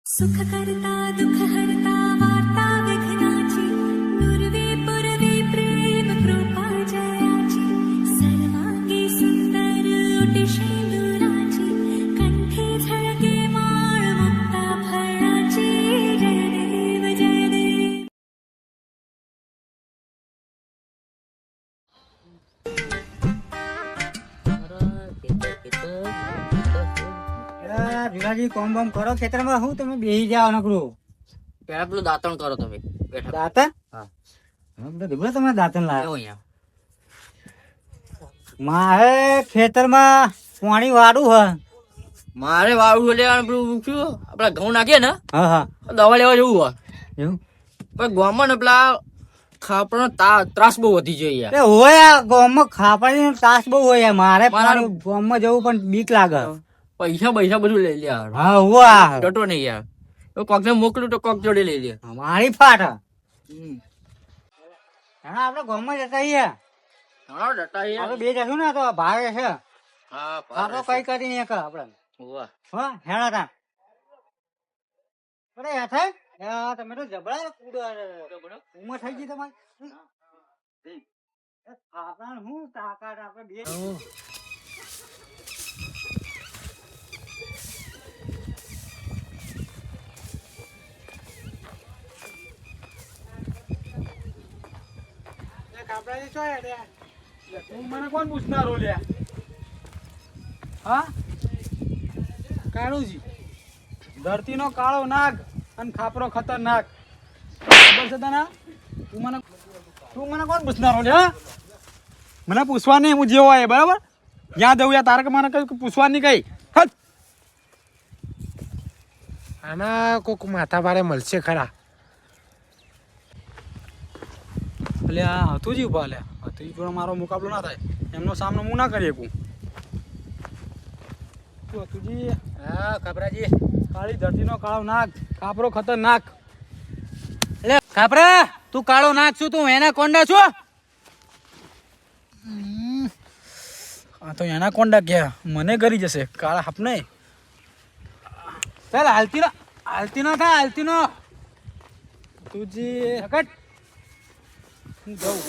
सुख करता दुख हरता वार्ता विघ्नाची नुरवे पुरवे प्रेम कृपा जयाची सर्वांगी सुंदर उटिशेंदुराची कंठे झळके माळ मुक्ता फळाची जय देव जय देव. ભીખાજી કોમ બોમ કરો ખેતરમાં હું તમે બેહી જાઓ નકરું પેલા પેલું દાંતણ કરો તમે બેઠા દાંતણ હા. દીકરો તમે દાંતણ લાવ્યો આવો અહીંયા. મારે ખેતરમાં પાણી વાળું હ મારે વાળું લેવાનું પેલું શું આપડા ઘઉં નાખીએ ને હા હા દવા લેવા જવું હોય એવું પણ ગામમાં ને પેલા ખાપડનો ત્રાસ બહુ વધી જાય યાર. એ હોય આ ગામમાં ખાપાડીનો ત્રાસ બહુ હોય મારે મારા- ગામમાં જવું પણ બીક લાગે પૈસા બધું લઈ લે યાર. હા હુઆ ડટો નહીં યાર. તો કોકને મોકલું તો કોક જોડે લઈ લે. મારી ફાટ આપણે ગામમાં જતા છીએ હા ડટા યાર. આપણે બે જશું ને તો ભાવે છે હા આપણે કઈ કરી નહીં આપણે વાહ. હા હેણા તા અરે યા થાય તમે તો જબરા કૂદો ઉંમર થઈ ગઈ તમારી આપણા હું તાકાત આપણે બે મને કોણ પૂછનારો લ્યા હા કાળુજી ધરતીનો કાળો નાગ અને ખાપરો ખતરનાક ખબર છે તને તું મને કોણ પૂછનારો લ્યા મને પૂછવા નહીં હું જેવો આવે બરાબર જ્યાં જવું તારે કે મને કઈ પૂછવાની કઈ હટ આના કોક માથા ભારે મળશે ખરા એટલે આ હતુજી ઉભા લ્યા હતુજી જોડે મારો મુકાબલો ના થાય એમનો સામનો હું ના કરી શકું તું હતુજી હા ખબરાજી કાળી ધરતીનો કાળો નાગ ખાપરો ખતરનાક એટલે ખાપરા તું કાળો નાક છું તું એના કોંડા છો આ તો એના કોંડા ગયા મને કરી જશે કાળા હાપને ચાલ હાલતી નો થા હાલતી નો તુજી હકટ હું જાઉં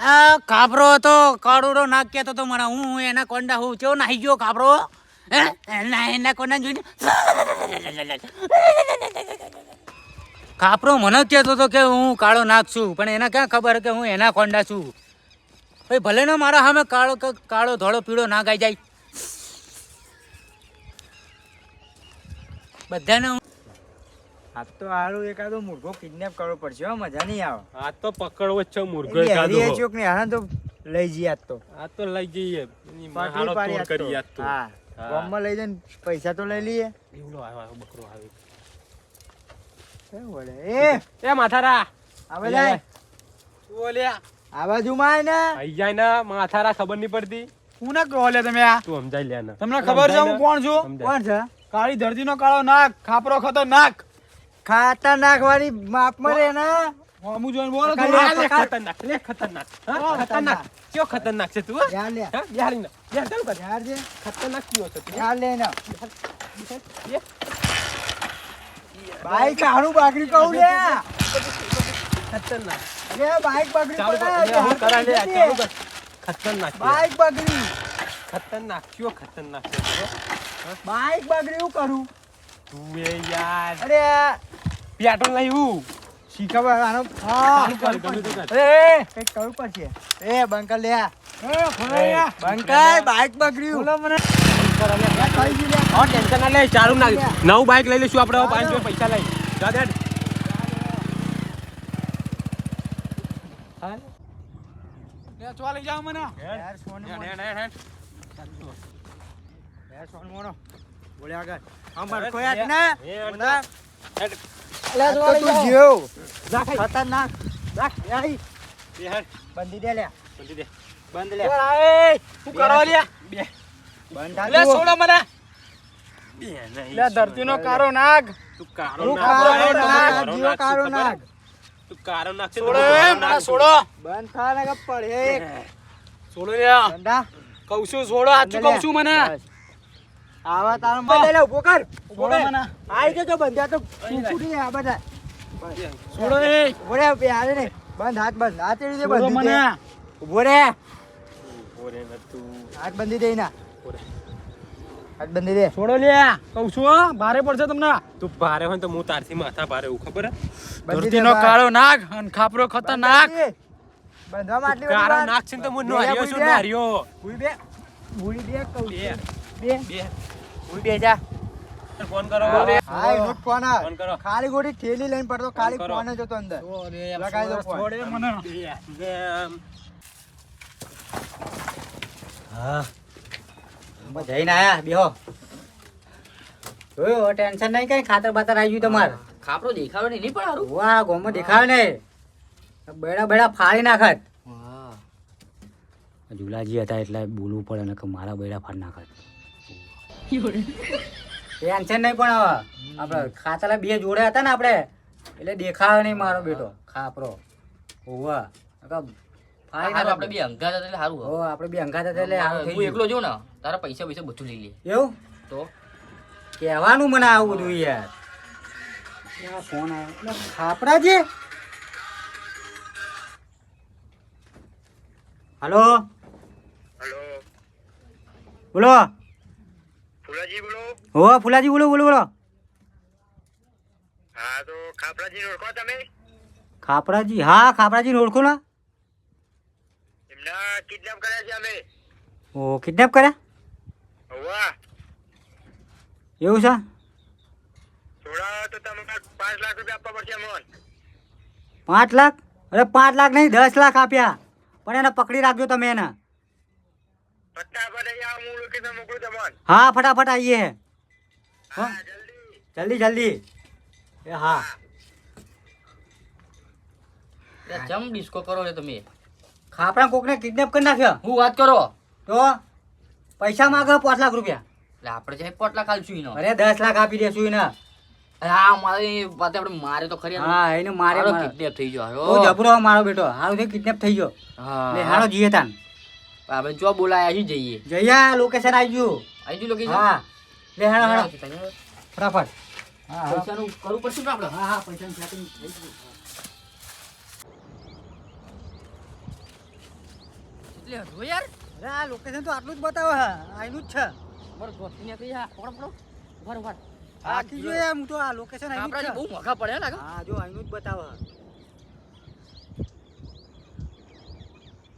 આ કાબરો હતો કાળુડો નાક કેતો તો મને હું એના કોંડા હું કેવો નાહી ગયો કાબરો હે એના કોંડા જોઈને કાપરો મને જ કહેતો હતો કે હું કાળો નાક છું પણ એને ક્યાં ખબર કે હું એના કોંડા છું ભાઈ ભલે ને મારા સામે કાળો ધોળો પીળો ના ગાઈ જાય બધાને આ તો હારું એકાદો મુર્ગો કિડનેપ કરવો પડશે હો મજા નહીં આવે આ તો પકડવો જ છે મુર્ગો હરિયા એકાદો. ચોક ને હારા તો લઈ જઈએ આજ તો આ તો લઈ જઈએ એની પાટલી હારો પાડી તોડ આજ તો. કરી આજ તો. હા હા. ગામમાં લઈ જઈને પૈસા તો લઈ લઈએ એવડો આવ્યો બકરો આવ્યો. કેવું વળે? એ માથારા આવે જાય શું બોલ્યા આ બાજુ માં ને આઈ જાય ને માથારા ખબર નહીં પડતી. હું ના કહો લે તમે આ તું સમજાઈ લે ને. તમને ખબર છે હું કોણ છું સમજાય. કોણ છે કાળી ધરતીનો કાળો નાગ ખાપરો ખતરનાક ખાતા નાખવાની માપમાં રે ને હું જોઈને બોલો પકડ થોડું. લે. આ લે ખતરનાક લે ખતરનાક. હા, હા, ખતરનાક. કયો ખતરનાક છે તું? યાર લે હા, બિહારી ના. બિહાર ચાલુ કર. યાર છે ખતરનાક કયો છે તું? યાર લે ને એ. બાઈક હારું બાકરી કહું લે ખતરનાક. લે બાઈક બાકરી ચાલુ કર. પડાય, લે, હું કરા લે. હાથ ચાલુ નથી. કર. ખતરનાક છે. બાઈક બાકરી ખતરનાક કયો ખતરનાક છે તું? બાઈક બાકરી હું કરું તું એ યાર અરે પેટ્રોલ લાવ્યું. શીખવા આનો ચાલુ કર, ગમે તે કર. કઈક કરવું પડશે એ બંકર લે એ, ખોલાયા. બંકર બાઈક બગડ્યું બોલો મને હા, ટેન્શન ના લે. ચાલુ ના નવું બાઈક લઈ લઈશું આપણે. હવે 500 પૈસા લઈ જા દે. લે, ચો લઈ જાઓ મને યાર સોનું મોનું. યાર સોનું મોનું. બોલે આગળ આમ બરખો યાર ને મુંડા. અલા તો તું જીવ ખતરનાક રાખ યાઈ બંધી દે લે બંધ લે શું કરો લે? બંધ લે થા છોડો મને લે ધરતીનો કાળો નાગ તું કારો તું નાખ. કાળો તું નાગ કારો જીવો નાખ. કાળો શું નાગ ખબર? તું કારો નાખ છે. છોડો તું કારો મને નાખ. છોડો બંધ થા ને કે પડે છોડો લ્યા બંધા કહું છું છોડો સાચું કહું છું મને આવા તારો બંધ લે ઉભો કર છોડો મને આઈ જજો બંધ્યા તો ફૂટી જાય આ બધા છોડો એ ઉભો રે બે હાલે ને બંધ હાથ એડી દે છોડો બંધી મને દે ઉભો રે ઓરે નતું હાથ બંધી દે ના હાથ બંધી દે છોડો લે કહું છું હો, ભારે પડશે તમને તું ભારે હોય તો હું તારથી માથા ભારે હું ખબર હે? બંધી દે ધરતીનો કાળો નાગ અને ખાપરો ખતરનાક બંધવા માટલી કાળો નાક છે ને તો હું નાર્યો છું નાર્યો ભૂઈ બે ભૂઈ બે કહું બે છું. બે બે ભૂઈ બે જા ફોન કરો હા એનો જ ફોન આ. ફોન કરો. ખાલી ગોળી ઠેલી લઈને પડતો ખાલી કરો. ફોન જ હતો અંદર લગાઈ દો ફોન. છોડે મને જઈને આયા બેહો જોયું ટેન્શન નહીં કઈ ખાતર બાતર આવી ગયું તમારે ખાપરો દેખાડો નહીં પણ હારું વાહ ગોમો દેખાવ ને બેડા બેડા ફાડી નાખત ઝુલાજી હતા એટલે બોલવું પડે ને કે મારા બેડા ફાડી નાખત ટેન્શન નહીં પણ હવે આપણે ખાતરા બે જોડે હતા ને આપણે એટલે દેખાવ નહીં મારો બેટો ખાપરો હોવા ફાડી હારું નાખત આપણે બે અંગાત હતા એટલે હારું હો આપણે બે અંગાત હતા એટલે હારું થઈ હું ગયું. એકલો જોઉં ને તારા પૈસા બધું લઈ લે એવું તો કહેવાનું મને આવું બધું યાર આ ફોન આવ્યો એટલે ખાપરાજી હલો બોલો ફુલાજી બોલો. હો ફુલાજી બોલો બોલો બોલો હા તો ખાપરાજી ઓળખો તમે? ખાપરાજી હા ખાપરાજી ઓળખો ને એમના કિડનેપ કર્યા છે અમે. ઓ કિડનેપ કર્યા વાહ, એવું છે થોડા તો તમે 5 લાખ રૂપિયા આપવા પડશે અમને. 5 લાખ અરે 5 લાખ નહીં 10 લાખ આપ્યા પણ એને પકડી રાખજો તમે એને ફટાફટ અહીંયા હું લોકેશન મોકલું તમને. હા ફટાફટ આવીએ હા જલ્દી. જલ્દી જલ્દી એ હા જમ ડિસ્કો કરો રે તમે ખાપરા કોકને કિડનેપ કરી નાખ્યો હું વાત કરો તો પૈસા માગે 5 લાખ રૂપિયા એટલે આપણે છે પોટલા ખાલ છું ઈનો અરે 10 લાખ આપી દેશું એને હા મારી વાત આપણે મારે તો ખરી હા એને મારે કિડનેપ થઈ ગયો બહુ હારો જબરો મારો બેટો હારું થયું કિડનેપ થઈ ગયો લે હા હાલો જીએ તાન આપણે જો બોલાયા અહીં જઈએ જયા લોકેશન આવી ગયું આવી ગયું લોકેશન હા લે હાલો હાલો ફટાફટ હા હા પૈસાનું કરવું પડશે ને આપણે હા પૈસાનું સેટિંગ થઈ ગયું એટલે જો યાર અરે આ લોકેશન તો આટલું જ બતાવે છે આયનું જ છે બરો ગોઠવી નાખી જા પકડો પકડો ઉભા ઉભા આ કીજો એમ તો આ લોકેશન આયનું જ આપણે છે બહુ મોંઘા પડે લાગે હા જો આયનું જ બતાવે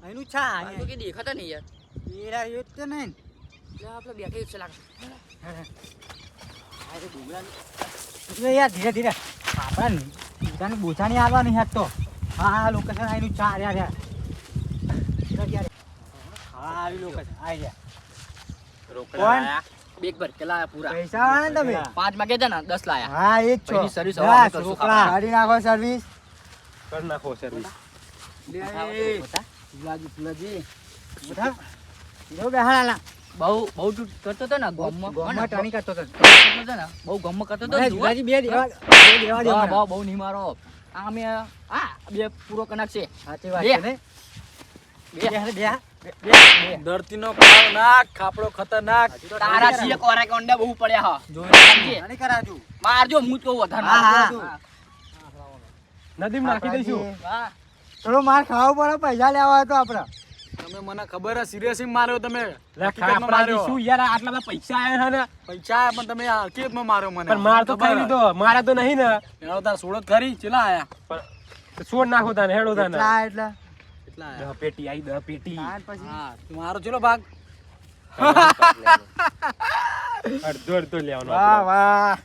આયનું જ છે આ તો અહીંયા કે દેખાતા નહીં યાર એરા એ જ છે ને એટલે આપણે બેઠે છે લાગે એટલે યાર ધીરે ધીરે આપણે બીજાને બોછા નહીં આવવાની હાથ તો હા હા લોકેશન આયનું જ છે આ રહ્યા હા આવી લોકેશન આવી ગયા રોકડા બેગ ભર કેલા પૂરા પૈસા વાળા ને તમે 5 માં કેતા ને 10 લાયા હા એ જ છો પછી સર્વિસ બસ, હવા કરશું છોકરા. કાઢી નાખો સર્વિસ કર નાખો સર્વિસ ફુલાજી ફુલાજી બધા જો બેહાડા બહુ બહુ તું કરતો હતો ને ગોમમાં ગોમાં ટણી કરતો હતો બહુ ગોમમાં કરતો હતો મને ને જુગાજી બે દેવા દે મને. બહુ નહીં મારો આ અમે આ બે પૂરો કનાક છે સાચી વાત બે. છે ને બે હાલે બે હા. ધરતીનો કાળો નાગ ખાપરો ખતરનાક તારા સિય કોરા કે અંડા બહુ પડ્યા હા ટણી કરાવજો મારજો હું જ કહું વધારે હા, હા. મારજો. નદીમ નાખી દઈશું હા થોડો માર ખાવો પડે પૈસા લેવા હોય તો આપડે તમે મને ખબર હે સિરિયસ માર્યો તમે લે હકીકતમાં ખાપરાજી માર્યો. શું યાર આટલા બધા પૈસા આયા છે ને પૈસા આયા પણ તમે આ હકીકતમાં માર્યો મને પણ માર તો ખબર ખાઈ હે. લીધો મારા તો નહીં ને એનો તાર સોડત ખરી ચેલા આયા પણ છોડ નાખો તાને હેડો તાને એટલા એટલા કેટલા આયા 10 પેટી આવી 10 પેટી તાર પછી હા મારો ચેલો ભાગ અડધો અડધો લેવાનો વાહ વાહ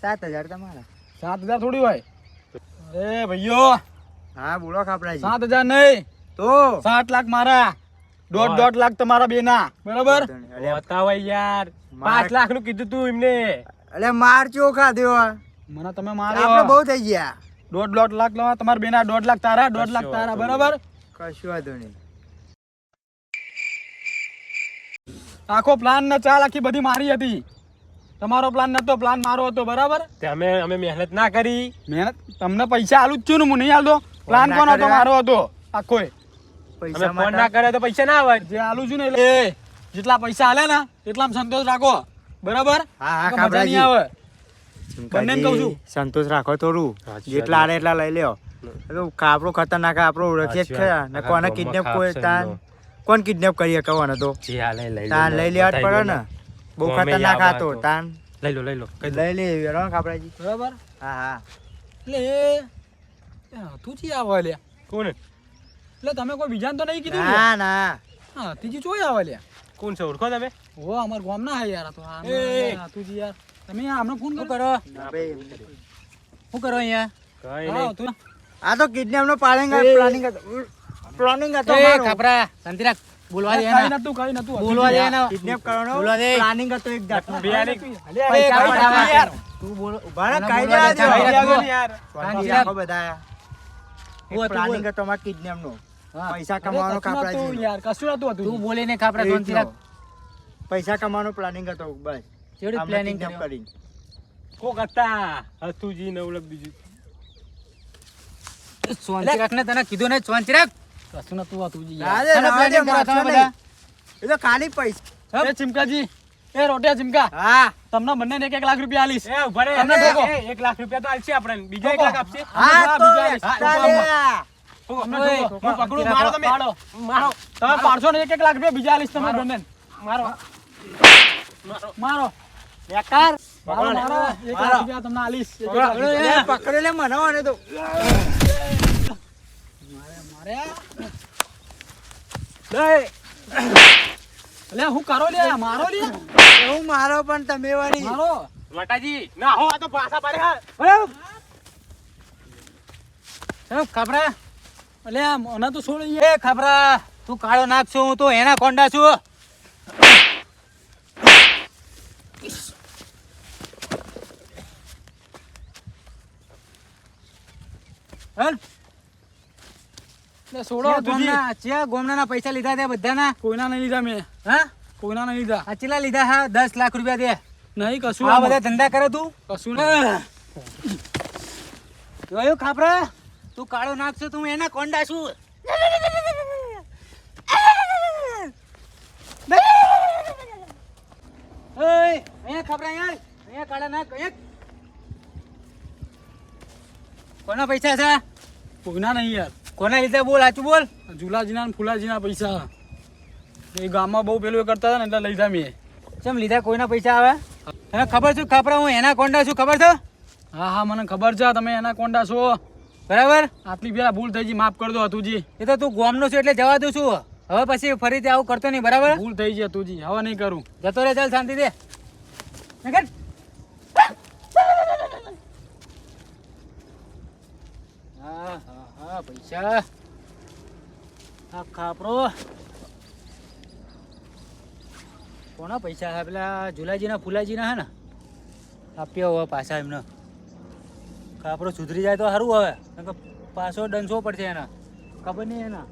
7,000 તમારા 7,000 થોડી હોય અરે ભાઈઓ હા બોલો ખાપરાજી 7,000 નહીં તો 7 લાખ મારા દોઢ લાખ તમારા બેના બરાબર બતાવો યાર માર- 5 લાખ નું કીધું તું એમને એટલે માર ચોખા દેવો મને તમે આપણે માર્યો બહુ થઈ ગયા દોઢ લાખ લેવા તમારા બેના 1.5 લાખ તારા 1.5 લાખ તારા બરાબર કશું વાંધો નહીં આખો પ્લાન ને ચાલ આખી બધી મારી હતી તમારો પ્લાન નતો પ્લાન મારો હતો બરાબર તે અમે મહેનત ના કરી મહેનત તમને પૈસા આલું જ છું ને હું નહીં આલતો પ્લાન ના કોનો હતો કર્યા. મારો હતો આખો પૈસા અમે ફોન ના કરે તો પૈસા ના આવે. જે આલું છું ને એટલે જેટલા પૈસા આલે ને એટલામાં સંતોષ રાખો બરાબર. હા, હા, તો મજા કાબરાજી. નહીં આવે. બંનેને કહું છું. સંતોષ રાખો થોડું. સાચી જેટલા વાત. આલે એટલા લઈ લ્યો. તો કાપરો ખતરનાક આપણો ઓળખીએ જ સાચી ખરા. વાત. ને કોને આખા કિડનેપ ગામમાં કોઈ ખાપ તાન છે કોણ કિડનેપ કરીએ કહેવાનો તો જે હાલે લઈ લો. તાન લઈ લેવા જ પડે ને. બહુ ગમે ખતરનાક આવે હતો તો. તાન લઈ લો લઈ લો. લઈ લે વેરો કાપરાજી. બરાબર હા, હા. એટલે એ તું જી આવે લ્યા. કોણ એટલે તમે કોઈ બીજાને તો નહીં કીધું ને? ના, ના. હા તીજી ચોય આવે લ્યા. કોણ છે ઓળખો તમે? ઓ અમાર ગામ ના હે યાર આ તો આ એ. તુજી યાર તમે આમને ફોન શું કરો. કરો ના ભાઈ. શું કરો અહીંયા કઈ હા નહીં. તું આ તો કિડનેપ નો પ્લાનિંગ હતો એ અમારો. ખાપરા શાંતિ રાખ બોલવા દે કઈ એને. નતું બોલવા દે એને. કિડનેપ કરવાનો બોલવા દે. પ્લાનિંગ હતો એક જાતનો. બિયાની પૈસા કઈ પડાવવા. યાર. તું બોલ ઉભા રહો, એને કાઈ બોલવા દેવા દે. દો. શાંતિ રાખો. યાર. શાંતિ રાખ. રાખો બધા. હું હતું પ્લાનિંગ બોલ. હતો અમારા કિડનેપ નો. હા. પૈસા કમાવાનો કાપરાજી. યાર કશું નતું હતું. તું બોલીને ખાપરા શાંતિ રાખ. પૈસા કમાવાનો પ્લાનિંગ હતો બસ. કેવડી આમને પ્લાનિંગ kidnap કર્યો? કરીને. કોક હતા હતુજી ને ઓળખ બીજું. શાંતિ રાખ ને તને કીધું ને શાંતિ રાખ. કશું નતું હતું જી ના યાર. દે, તને ના planning દે, કરો તમે મારશો બધા. નહીં. એ તો ખાલી પૈસા. એ ચિમકાજી એ રોટિયા ચિમકા હા, તમને બંને 1 લાખ રૂપિયા આલીશ. એ ઉભા રહે. તમને ઠોકો. 1 લાખ રૂપિયા તો આલશે આપણે. બીજા 1 ઠોકો. લાખ આપશે. હા તો બીજા extra હા, લે. તમને ઓય, ઠોકો. હું પકડું. રાખો. મારો તમે. પાડો. મારો. તમે પાડશો ને 1 લાખ રૂપિયા બીજા આલીશ તમને મારો. બંને. મારો. મારો બેકાર. મારો મારો 1 લાખ રૂપિયા તમને આલીશ. 1 લાખ પકડો. રૂપિયા. એ પકડી લે મને વાને તો. મારે લે હું કરો લે મારો લે એવું મારો પણ તમે વાળી. મારો વટાજી ના હો આ તો પાછા પાડે હા. ચાલો ખાપરા. અલે મને તો છોડી એ ખાપરા તું કાળો નાગ છું હું તો એના કોંડા છું. હલ લે છોડો તુજી ચિયા ગોમના પૈસા લીધા તે બધાના. કોઈના નહીં લીધા મેં હા કોઈના નહીં લીધા આ ચેલા લીધા હા 10 લાખ રૂપિયા દે. નહીં કશું આ બધા ધંધા કરે તું. કશું નહીં જોયું ખાપરા તું કાળો નાગ છું તું એના કોંડા છું. ઓય અહીંયા ખાપરા યાર અહીંયા કાળા નાગ અહીંયા. કોના પૈસા છે? કોઈના નહીં યાર કોના લીધા બોલ સાચું બોલ. ઝુલાજીના ને ફુલાજીના પૈસા એ ગામમાં બહુ પેલું એ કરતા હતા ને એટલે લીધા મેં ચમ લીધા કોઈના પૈસા આવે? તને ખબર છે ખાપરા હું એના કોંડા છું ખબર છે? હા હા મને ખબર છે તમે એના કોંડા છો બરાબર. આટલી પેલા ભૂલ થઈ ગઈ માફ કરી દો હતુજી એ તો તું ગોમનો છું એટલે જવા દઉં છું. હવે પછી ફરીથી આવું કરતો નહીં બરાબર. ભૂલ થઈ ગઈ હતુજી હવે નહીં કરું જતો રે ચાલ શાંતિ દે. નીકળ. હા હા હા પૈસા આ ખાપરો કોના પૈસા હે? પેલા ઝુલાજીના ફુલાજીના હે ને આપ્યો હવે પાછા એમને. ખાપરો સુધરી જાય તો સારું હવે. પાછો ડંસો પડશે એના ખબર નહીં એના.